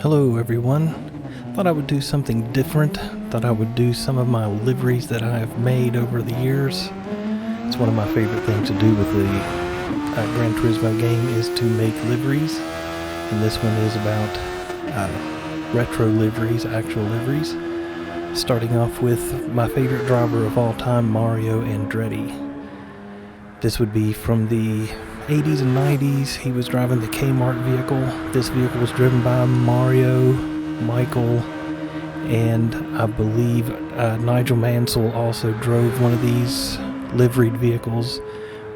Hello everyone. Thought I would do something different. Thought I would do some of my liveries that I have made over the years. It's one of my favorite things to do with the Gran Turismo game is to make liveries. And this one is about retro liveries, actual liveries. Starting off with my favorite driver of all time, Mario Andretti. This would be from the 80s and 90s. He was driving the Kmart vehicle. This vehicle was driven by Mario, Michael, and I believe Nigel Mansell also drove one of these liveried vehicles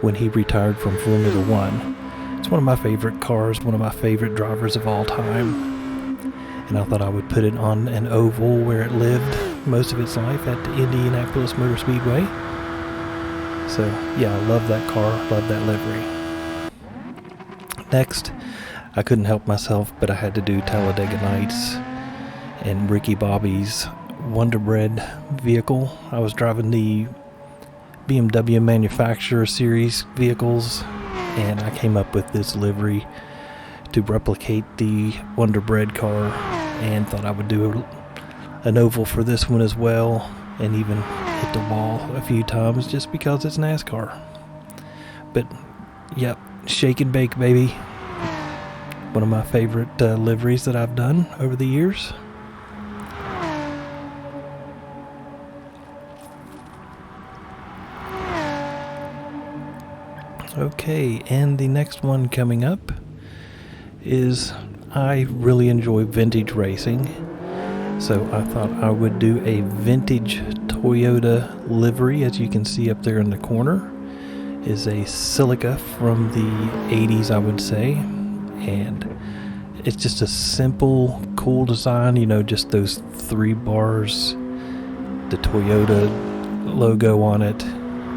when he retired from Formula One. It's one of my favorite cars, one of my favorite drivers of all time. And I thought I would put it on an oval where it lived most of its life at the Indianapolis Motor Speedway. So yeah, I love that car, love that livery. Next, I couldn't help myself, but I had to do Talladega Nights and Ricky Bobby's Wonder Bread vehicle. I was driving the BMW Manufacturer Series vehicles, and I came up with this livery to replicate the Wonder Bread car, and thought I would do an oval for this one as well, and even hit the wall a few times just because it's NASCAR. But yep, shake and bake, baby. One of my favorite liveries that I've done over the years. Okay, and the next one coming up is I really enjoy vintage racing. So I thought I would do a vintage Toyota livery. As you can see up there in the corner is a Silica from the 80s, I would say. And it's just a simple, cool design, just those 3 bars, the Toyota logo on it.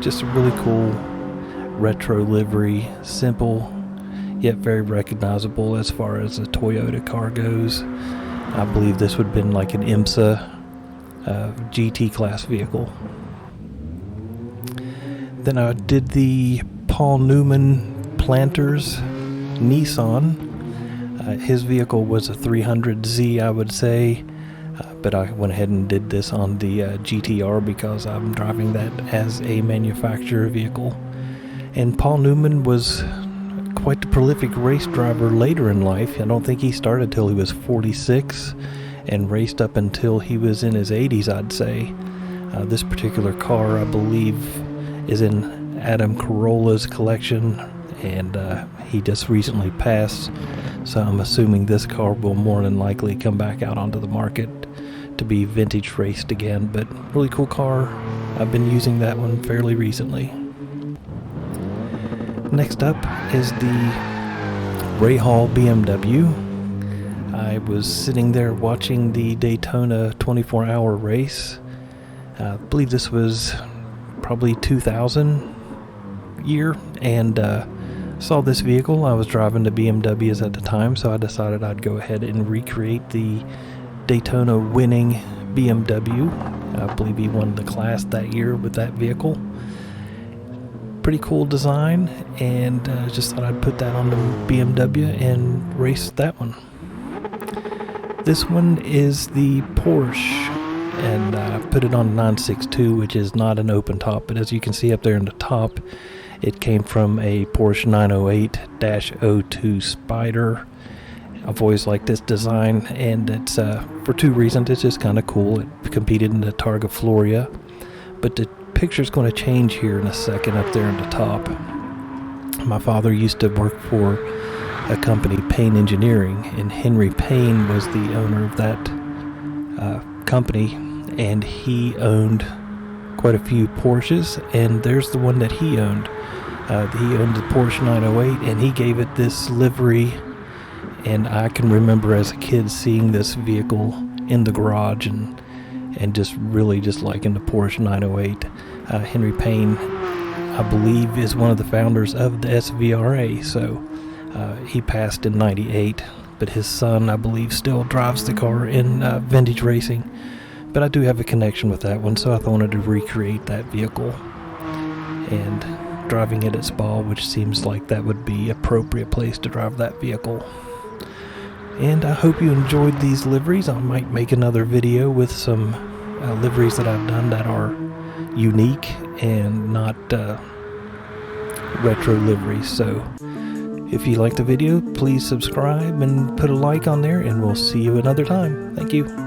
Just a really cool retro livery, simple yet very recognizable as far as a Toyota car goes. I believe this would have been like an IMSA GT class vehicle. Then I did the Paul Newman Planters Nissan. His vehicle was a 300Z, I would say, but I went ahead and did this on the GTR because I'm driving that as a manufacturer vehicle. And Paul Newman was quite the prolific race driver later in life. I don't think he started till he was 46 and raced up until he was in his 80s, I'd say. This particular car, I believe, is in Adam Carolla's collection, and he just recently passed, so I'm assuming this car will more than likely come back out onto the market to be vintage raced again. But really cool car. I've been using that one fairly recently. Next up is the Ray Hall BMW. I was sitting there watching the Daytona 24-hour race. I believe this was probably 2000 year, and saw this vehicle. I was driving the BMWs at the time, so I decided I'd go ahead and recreate the Daytona winning BMW. I believe he won the class that year with that vehicle. Pretty cool design, and just thought I'd put that on the BMW and race that one. This one is the Porsche, and I put it on 962, which is not an open top, but as you can see up there in the top, it came from a Porsche 908-02 Spider. I've always liked this design, and it's for 2 reasons. It's just kind of cool. It competed in the Targa Florio, but the picture's going to change here in a second up there in the top. My father used to work for a company, Payne Engineering, and Henry Payne was the owner of that company, and he owned quite a few Porsches, and there's the one that he owned. He owned the Porsche 908, and he gave it this livery, and I can remember as a kid seeing this vehicle in the garage and just really just liking the Porsche 908. Henry Payne, I believe, is one of the founders of the SVRA, so he passed in 98, but his son, I believe, still drives the car in vintage racing. But I do have a connection with that one, so I wanted to recreate that vehicle. And driving it at Spa, which seems like that would be appropriate place to drive that vehicle. And I hope you enjoyed these liveries. I might make another video with some liveries that I've done that are unique and not retro liveries. So if you liked the video, please subscribe and put a like on there, and we'll see you another time. Thank you.